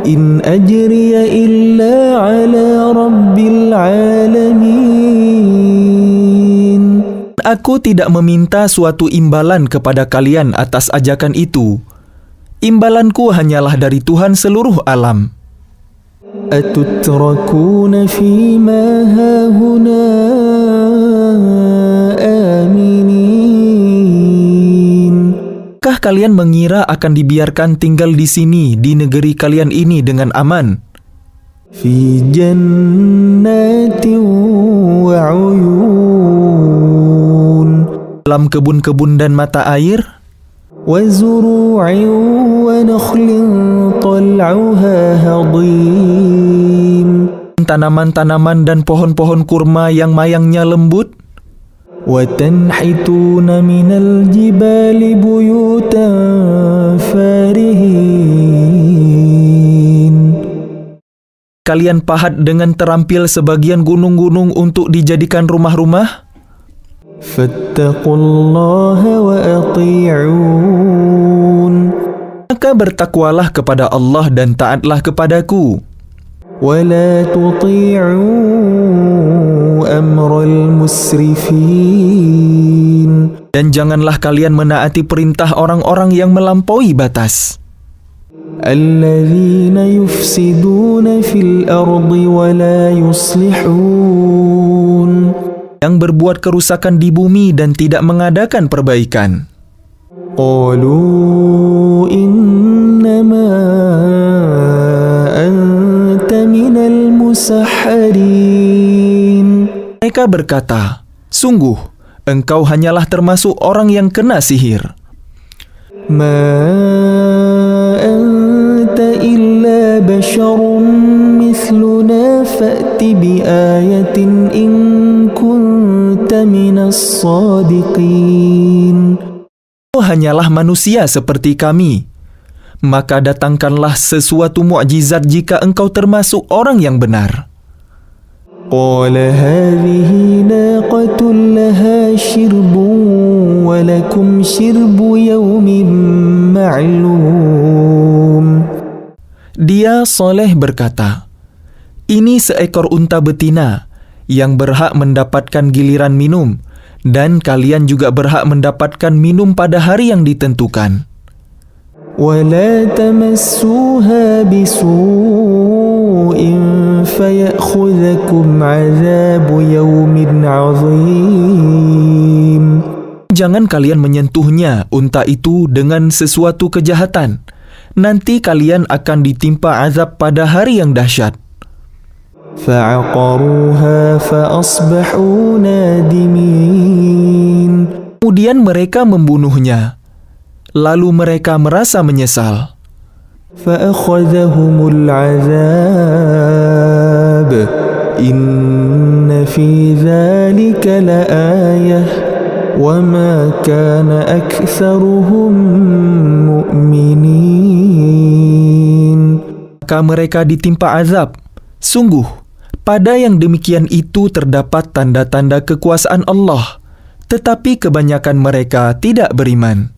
إِنْ أَجْرِيَ إِلَّا عَلَى رَبِّ الْعَالَمِينَ. Aku tidak meminta suatu imbalan kepada kalian atas ajakan itu. Imbalanku hanyalah dari Tuhan seluruh alam. أَتُتْرَكُونَ فِي مَا هَاهُنَا آمِنِينَ. Apakah kalian mengira akan dibiarkan tinggal di sini, di negeri kalian ini dengan aman? فِي جَنَّاتٍ وَعُيُونٍ. dalam kebun-kebun dan mata air, وزروع ونخل طلعها هضيم tanaman-tanaman dan pohon-pohon kurma yang mayangnya lembut, وتنحتون من الجبال بيوتا فارهين. kalian pahat dengan terampil sebagian gunung-gunung untuk dijadikan rumah-rumah. فاتقوا الله وأطيعون. Maka bertakwalah kepada Allah dan taatlah kepadaku. ولا تطيعوا أمر المسرفين. Dan janganlah kalian menaati perintah orang-orang yang melampaui batas. الذين يفسدون في الأرض ولا يصلحون. Yang berbuat kerusakan di bumi dan tidak mengadakan perbaikan. قالوا إنما أنت من المسحرين. Mereka berkata, sungguh, engkau hanyalah termasuk orang yang kena sihir. ما أنت إلا بشر مثلنا فأت بآية إن كنت من الصادقين. Engkau hanyalah manusia seperti kami. Maka datangkanlah sesuatu mukjizat jika engkau termasuk orang yang benar. قال هذه ناقة لها شرب ولكم شرب يوم معلوم. Dia Saleh berkata, ini seekor unta betina yang berhak mendapatkan giliran minum, dan kalian juga berhak mendapatkan minum pada hari yang ditentukan. ولا تمسوها بسوء فيأخذكم عذاب يوم عظيم. Jangan kalian menyentuhnya, unta itu, dengan sesuatu kejahatan. Nanti kalian akan ditimpa azab pada hari yang dahsyat. فعقروها فأصبحوا نادمين. Kemudian mereka membunuhnya. Lalu mereka merasa menyesal. فأخذهم العذاب إن في ذلك لآية وما كان أكثرهم مؤمنين. Maka mereka ditimpa azab. Sungguh, pada yang demikian itu terdapat tanda-tanda kekuasaan Allah, tetapi kebanyakan mereka tidak beriman.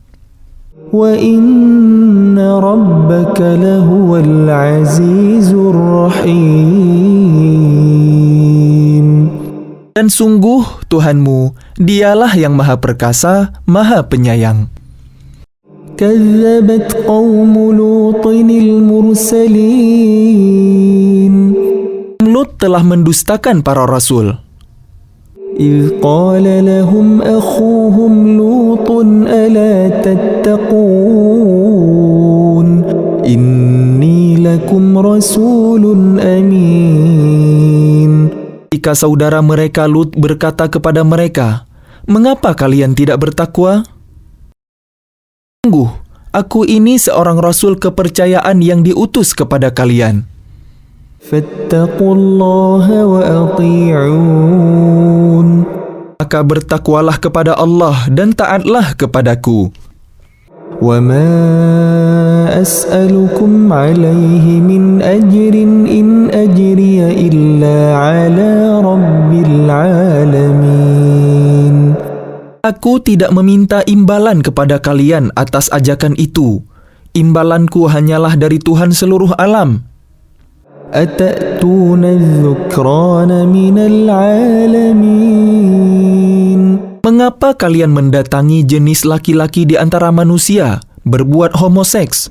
وَإِنَّ رَبَّكَ لَهُوَ الْعَزِيزُ الرَّحِيمُ. Dan sungguh Tuhanmu, dialah yang maha perkasa, maha penyayang. كَذَّبَتْ قَوْمُ لُوطٍ الْمُرْسَلِينَ. Lut telah mendustakan para rasul. إِذْ قَالَ لَهُمْ أَخُوهُمْ لُوطٌ أَلَا تَتَّقُونَ إِنِّي لَكُمْ رَسُولٌ أَمِينٌ. Ketika saudara mereka Lut berkata kepada mereka, mengapa kalian tidak bertakwa? Sungguh, aku ini seorang rasul kepercayaan yang diutus kepada kalian. فَاتَّقُوا اللَّهَ وَأَطِيعُونَ. Maka bertakwalah kepada Allah dan taatlah kepadaku. وَمَا أَسْأَلُكُمْ عَلَيْهِ مِنْ أَجْرٍ إِنْ أَجْرِيَ إِلَّا عَلَى رَبِّ الْعَالَمِينَ. Aku tidak meminta imbalan kepada kalian atas ajakan itu. Imbalanku hanyalah dari Tuhan seluruh alam. أَتَأْتُونَ الذُّكْرَانَ مِنَ الْعَالَمِينَ. Mengapa kalian mendatangi jenis laki-laki di antara manusia, berbuat homoseks?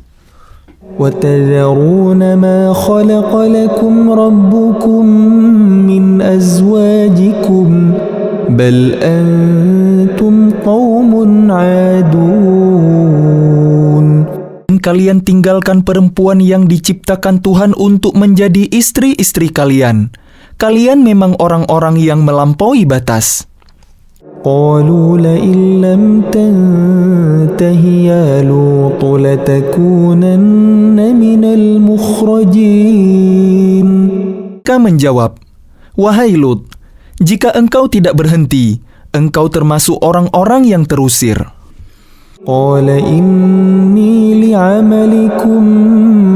وَتَذَرُونَ مَا خَلَقَ لَكُمْ رَبُّكُمْ مِنْ أَزْوَاجِكُمْ بَلْ أَنْتُمْ قَوْمٌ عَادُونَ. Kalian tinggalkan perempuan yang diciptakan Tuhan untuk menjadi istri-istri kalian. Kalian memang orang-orang yang melampaui batas. قالوا لئن لم تنته يا لوط لتكونن من المخرجين. Mereka menjawab, "Wahai Lut, jika engkau tidak berhenti, engkau termasuk orang-orang yang terusir." قال إني لعملكم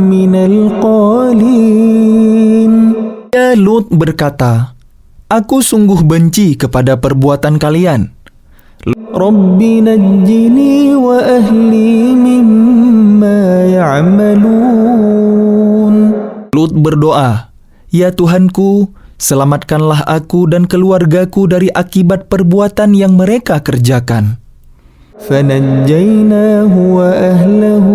من القالين. Ya Lut berkata, "Aku sungguh benci kepada perbuatan kalian. رب نجني وأهلي مما يعملون." Lut berdoa, "Ya Tuhanku, selamatkanlah aku dan keluargaku dari akibat perbuatan yang mereka kerjakan." فنجيناه وأهله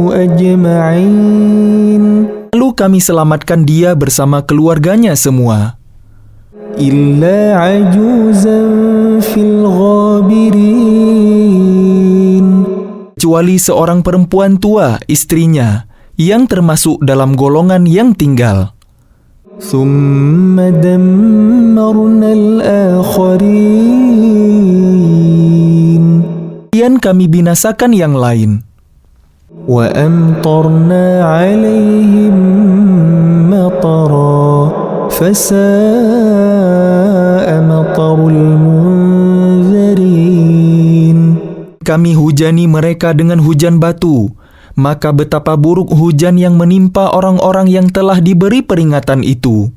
أجمعين. Lalu kami selamatkan dia bersama keluarganya semua. إلا عجوزا في الغابرين. Kecuali seorang perempuan tua, istrinya, yang termasuk dalam golongan yang tinggal. ثم دمرنا الآخرين. Kemudian kami binasakan yang lain. وأمطرنا عليهم مطرا فساء مطر المنذرين. Kami hujani mereka dengan hujan batu, maka betapa buruk hujan yang menimpa orang-orang yang telah diberi peringatan itu.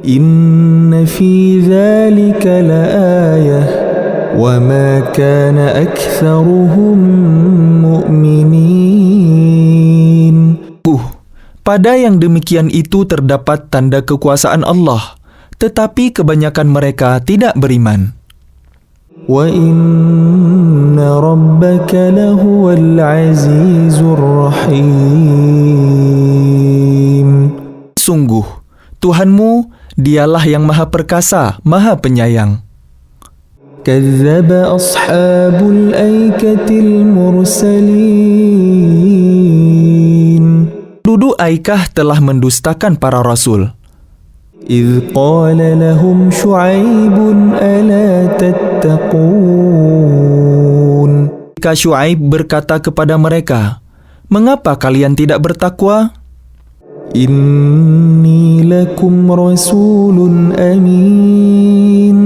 إن في ذلك لآية وما كان أكثرهم مؤمنين. Pada yang demikian itu terdapat tanda kekuasaan Allah, tetapi kebanyakan mereka tidak beriman. وَإِنَّ رَبَّكَ لَهُوَ الْعَزِيزُ الرَّحِيمُ. Sungguh, Tuhanmu, dialah yang maha perkasa, maha penyayang. كَذَّبَ أَصْحَابُ الْأَيْكَةِ الْمُرْسَلِينَ. Penduduk Aikah telah mendustakan para rasul. إِذْ قَالَ لَهُمْ شُعَيْبٌ أَلَا تَتَّقُونَ. Ketika Syuaib berkata kepada mereka, "Mengapa kalian tidak bertakwa? إِنِّي لَكُمْ رَسُولٌ أَمِينٌ.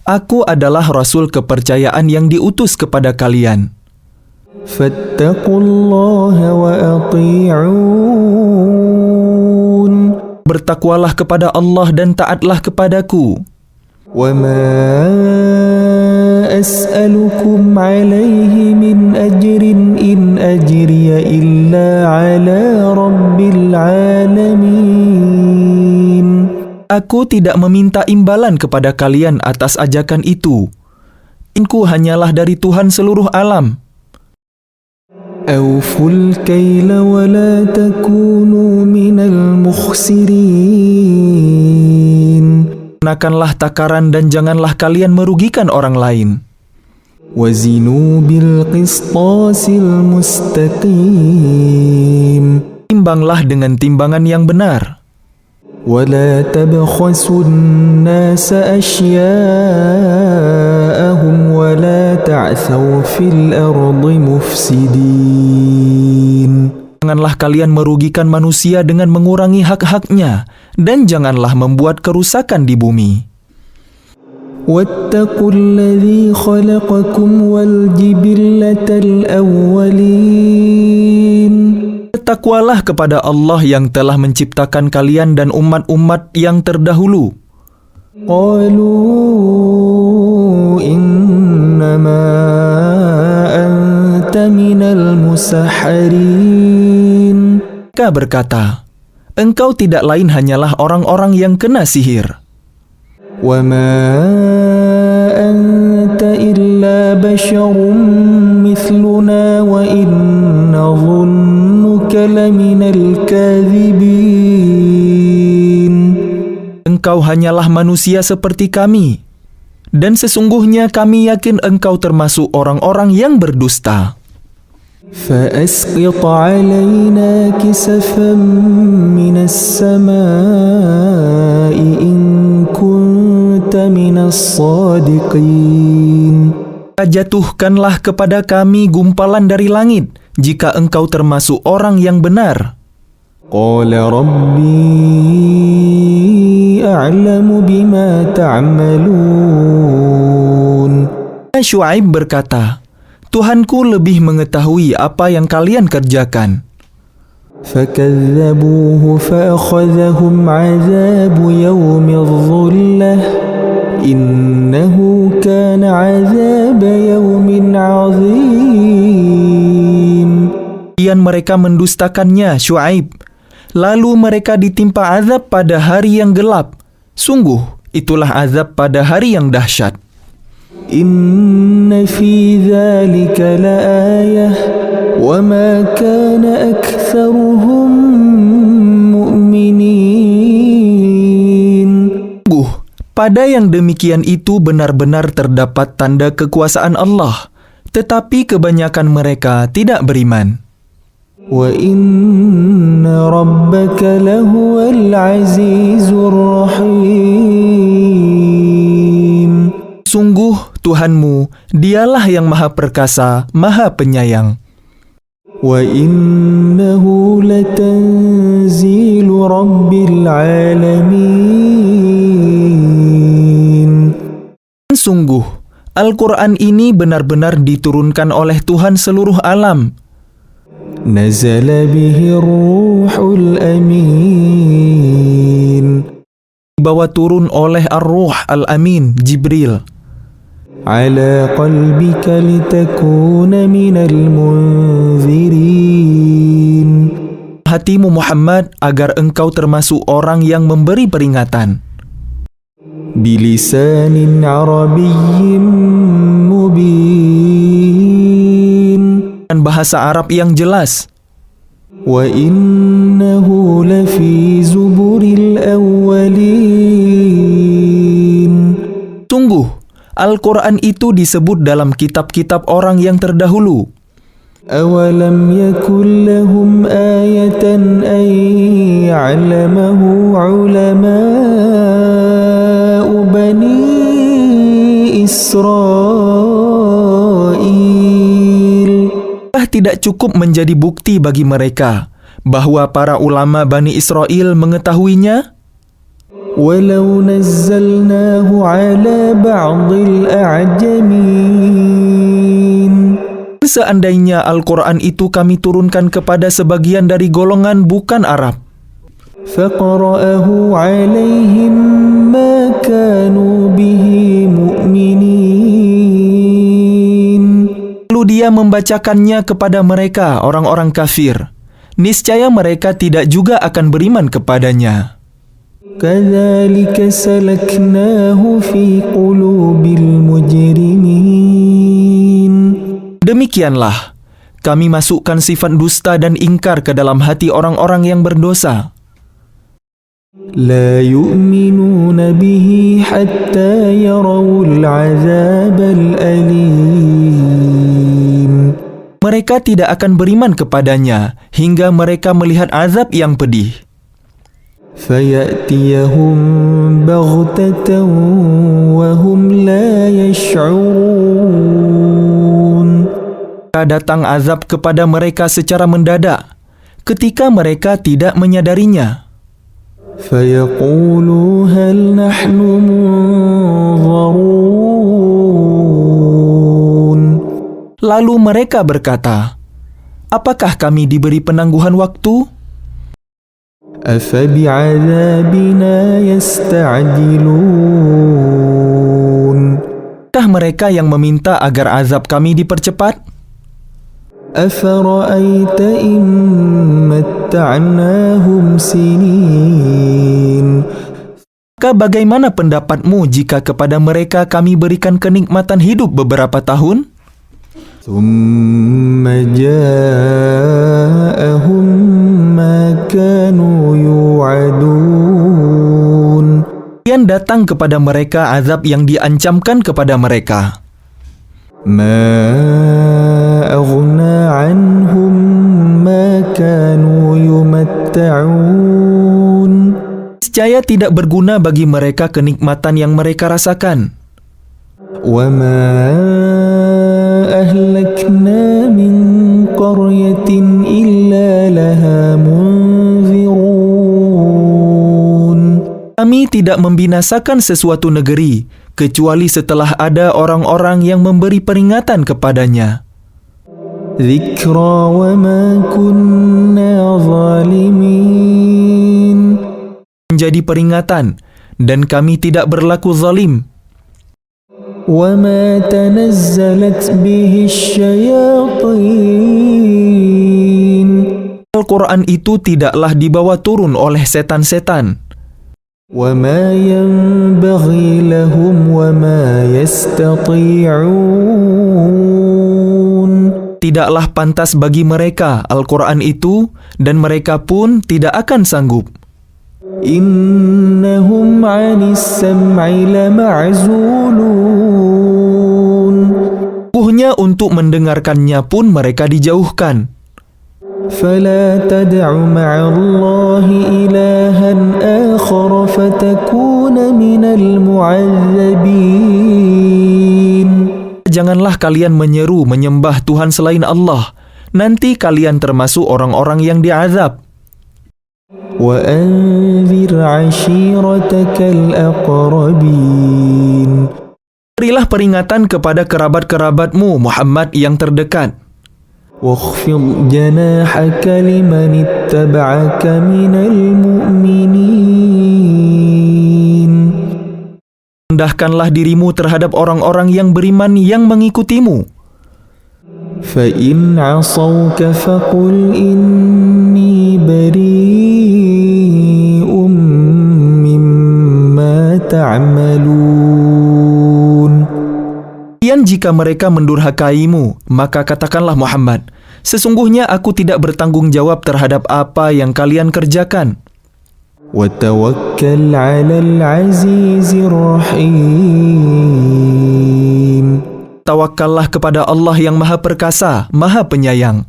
Aku adalah rasul kepercayaan yang diutus kepada kalian. فَاتَّقُوا اللَّهَ وَأَطِيعُونِ. Bertakwalah kepada Allah dan taatlah kepadaku. وَمَا أَسْأَلُكُمْ عَلَيْهِ مِنْ أَجْرٍ إِنْ أَجْرِيَ إِلَّا عَلَى رَبِّ الْعَالَمِينَ. Aku tidak meminta imbalan kepada kalian atas ajakan itu. Inku hanyalah dari Tuhan seluruh alam. أَوْفُوا الْكَيْلَ وَلَا تَكُونُوا مِنَ الْمُخْسِرِينَ. Gunakanlah takaran dan janganlah kalian merugikan orang lain. وَزِنُوا بِالْقِسْطَاسِ الْمُسْتَقِيمِ. Timbanglah dengan timbangan yang benar. وَلَا تَبْخَسُوا النَّاسَ أَشْيَاءَهُمْ وَلَا تَعْثَوْا فِي الْأَرْضِ مُفْسِدِينَ. Janganlah kalian merugikan manusia dengan mengurangi hak-haknya, dan janganlah membuat kerusakan di bumi. وَاتَّقُوا الَّذِي خَلَقَكُمْ وَالْجِبِلَّةَ الْأَوَّلِينَ. Bertakwalah kepada Allah yang telah menciptakan kalian dan umat-umat yang terdahulu. قَالُوا إِنَّمَا أَنْتَ مِنَ الْمُسَحَّرِينَ. Mereka berkata, "Engkau tidak lain hanyalah orang-orang yang kena sihir. وَمَا أَنْتَ إِلَّا بَشَرٌ مِثْلُنَا وَإِنْ نَظُنُّكَ لَمِنَ الْكَاذِبِينَ. Engkau hanyalah manusia seperti kami, dan sesungguhnya kami yakin engkau termasuk orang-orang yang berdusta. فَأَسْقِطْ عَلَيْنَا كِسَفًا مِنَ السَّمَاءِ إِن كُنتَ كنت من الصادقين. Jatuhkanlah kepada kami gumpalan dari langit, jika engkau termasuk orang yang benar. قال ربي أعلم بما تعملون. Syuaib berkata, Tuhanku lebih mengetahui apa yang kalian kerjakan. فكذبوه فأخذهم عذاب يوم الظلة إنه كان عذاب يوم عظيم. Kemudian mereka mendustakannya, Syuaib. Lalu mereka ditimpa azab pada hari yang gelap. Sungguh, itulah azab pada hari yang dahsyat. إن في ذلك لآية وما كان أكثرهم مؤمنين. Sungguh, pada yang demikian itu benar-benar terdapat tanda kekuasaan Allah, tetapi kebanyakan mereka tidak beriman. وَإِنَّ رَبَّكَ لَهُوَ الْعَزِيزُ الرَّحِيمُ. Sungguh, Tuhanmu, dialah yang maha perkasa, maha penyayang. وَإِنَّهُ لَتَنزِيلُ رَبِّ الْعَالَمِينَ. Sungguh, Al-Quran ini benar-benar diturunkan oleh Tuhan seluruh alam. نزل به الروح الأمين. Dibawa turun oleh Ar-Ruh Al-Amin, Jibril. على قلبك لتكون من المنذرين. Hatimu Muhammad agar engkau termasuk orang yang memberi peringatan. بلسان عربي مبين. Dan bahasa Arab yang jelas. وَإِنَّهُ لَفِي زُبُرِ الْأَوَّلِينَ. Sungguh, Al-Quran itu disebut dalam kitab-kitab orang yang terdahulu. أَوَلَمْ يَكُنْ لَهُمْ آيَةً أَنْ يَعْلَمَهُ عُلَمَاءُ بَنِي إِسْرَائِيلَ. Tidak cukup menjadi bukti bagi mereka bahwa para ulama Bani Israel mengetahuinya. وَلَوْ نَزَّلْنَاهُ عَلَى بَعْضِ الْأَعْجَمِينَ. Seandainya Al-Quran itu kami turunkan kepada sebagian dari golongan bukan Arab, فَقَرَأَهُ عَلَيْهِمْ مَا كَانُوا بِهِ مُؤْمِنِينَ. lalu dia membacakannya kepada mereka, orang-orang kafir, niscaya mereka tidak juga akan beriman kepadanya. كَذَلِكَ سَلَكْنَاهُ فِي قُلُوبِ الْمُجْرِمِينَ. Demikianlah, kami masukkan sifat dusta dan ingkar ke dalam hati orang-orang yang berdosa. لَا يُؤْمِنُونَ بِهِ حَتَّى يَرَوُا الْعَذَابَ الْأَلِيمَ. Mereka tidak akan beriman kepadanya hingga mereka melihat azab yang pedih. فَيَأْتِيَهُمْ بَغْتَةً وَهُمْ لَا يَشْعُرُونَ. Datang azab kepada mereka secara mendadak, ketika mereka tidak menyadarinya. فَيَقُولُوا هَلْ نَحْنُ مُنظَرُونَ. Lalu mereka berkata, apakah kami diberi penangguhan waktu? أَفَبِعَذَابِنَا يَسْتَعْجِلُونَ. Kah mereka yang meminta agar azab kami dipercepat? أَفَرَأَيْتَ إِن مَّتَّعْنَاهُمْ سِنِينَ. Maka bagaimana pendapatmu jika kepada mereka kami berikan kenikmatan hidup beberapa tahun? ثُمَّ جَاءَهُم مَّا كَانُوا يُوعَدُونَ. Kemudian datang kepada mereka azab yang diancamkan kepada mereka. مَا أَغْنَى عَنْهُم مَّا كَانُوا يُمَتَّعُونَ. Niscaya tidak berguna bagi mereka kenikmatan yang mereka rasakan. وَمَا أَهْلَكْنَا مِنْ قَرْيَةٍ إِلَّا لَهَا مُنذِرُونَ. Kami tidak membinasakan sesuatu negeri, kecuali setelah ada orang-orang yang memberi peringatan kepadanya. ذِكْرَى وَمَا كُنَّا ظَالِمِينَ. Menjadi peringatan, dan kami tidak berlaku zalim. وَمَا تَنَزَّلَتْ بِهِ الشَّيَاطِينُ. Al-Quran itu tidaklah dibawa turun oleh setan-setan. وَمَا يَنبَغِي لَهُمْ وَمَا يَسْتَطِيعُونَ. Tidaklah pantas bagi mereka Al-Quran itu, dan mereka pun tidak akan sanggup. إِنَّهُمْ عَنِ السَّمْعِ لَمَعْزُولُونَ. Sungguhnya untuk mendengarkannya pun mereka dijauhkan. فَلَا تَدْعُ مَعَ اللَّهِ إِلَٰهًا آخَرَ فَتَكُونَ مِنَ الْمُعَذَّبِينَ. Janganlah kalian menyeru menyembah Tuhan selain Allah, nanti kalian termasuk orang-orang yang diazab. وَأَنذِرْ عَشِيرَتَكَ الْأَقْرَبِينَ. Berilah peringatan kepada kerabat-kerabatmu Muhammad yang terdekat. وَاخْفِضْ جَنَاحَكَ لِمَنِ اتَّبَعَكَ مِنَ الْمُؤْمِنِينَ. Rendahkanlah dirimu terhadap orang-orang yang beriman yang mengikutimu. فَإِنْ عَصَوْكَ فَقُلْ إِنِّي بَرِيءٌ مِّمَّا تَعْمَلُونَ. Dan jika mereka mendurhakaimu, maka katakanlah Muhammad, sesungguhnya aku tidak bertanggung jawab terhadap apa yang kalian kerjakan. وَتَوَكَّلْ عَلَى الْعَزِيزِ الرَّحِيمِ. Tawakkallah kepada Allah yang Maha Perkasa, Maha Penyayang.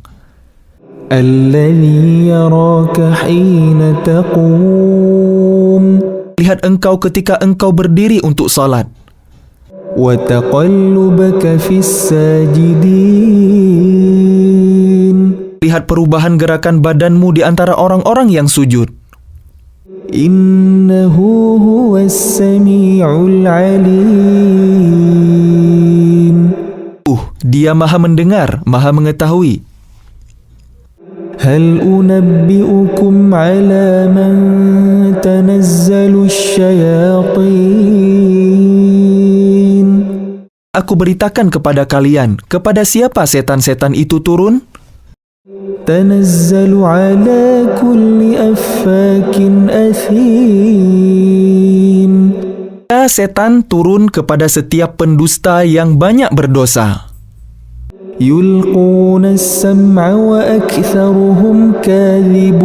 الَّذِي يَرَاكَ حِينَ تَقُومُ. Lihat engkau ketika engkau berdiri untuk salat. وَتَقَلُّبَكَ فِي السَّاجِدِينَ. Lihat perubahan gerakan badanmu di antara orang-orang yang sujud. إِنَّهُ هُوَ السَّمِيعُ الْعَلِيمُ. Dia Maha mendengar, Maha mengetahui. هَلْ أُنَبِّئُكُمْ عَلَى مَنْ تَنَزَّلُ الشَّيَاطِينَ. Aku beritakan kepada kalian, kepada siapa setan-setan itu turun? تَنَزَّلُ عَلَى كُلِّ أَفَّاكٍ أَثِيمٍ. Setan turun kepada setiap pendusta yang banyak berdosa. يُلْقُونَ السَّمْعَ وَأَكْثَرُهُمْ كَاذِبُونَ.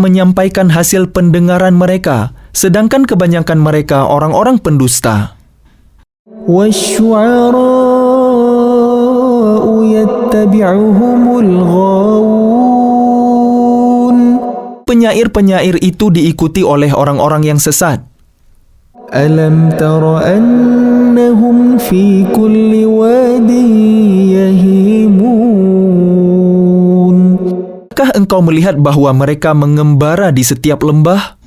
Menyampaikan hasil pendengaran mereka, sedangkan kebanyakan mereka orang-orang pendusta. وَالشُّعَرَاءُ يَتَّبِعُهُمُ الْغَاوُونَ. Penyair-penyair itu diikuti oleh orang-orang yang sesat. أَلَمْ تَرَ أَنَّهُمْ فِي كُلِّ وَادٍ يَهِيمُونَ. Apakah engkau melihat bahwa mereka mengembara di setiap lembah?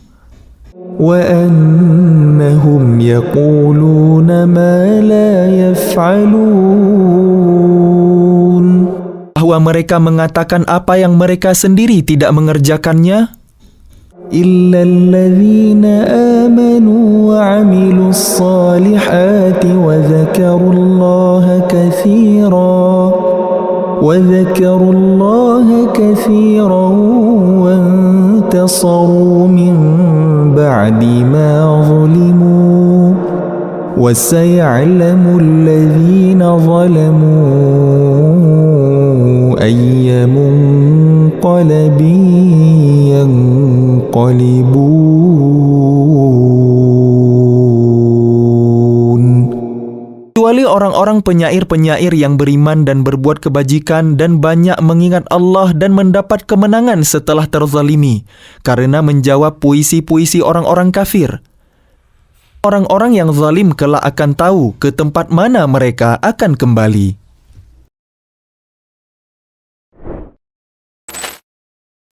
وَأَنَّهُمْ يَقُولُونَ مَا لَا يَفْعَلُونَ. Bahwa mereka mengatakan apa yang mereka sendiri tidak mengerjakannya? إِلَّا الَّذِينَ آمَنُوا وَعَمِلُوا الصَّالِحَاتِ وَذَكَرُوا اللَّهَ كَثِيرًا وَانتَصَرُوا مِنْ بَعْدِ مَا ظُلِمُوا وَسَيَعْلَمُ الَّذِينَ ظَلَمُوا أَيَّ مُنْقَلَبٍ يَنْقَلِبُونَ. kecuali orang-orang penyair-penyair yang beriman dan berbuat kebajikan dan banyak mengingat Allah dan mendapat kemenangan setelah terzalimi karena menjawab puisi-puisi orang-orang kafir. Orang-orang yang zalim kelak akan tahu ke tempat mana mereka akan kembali.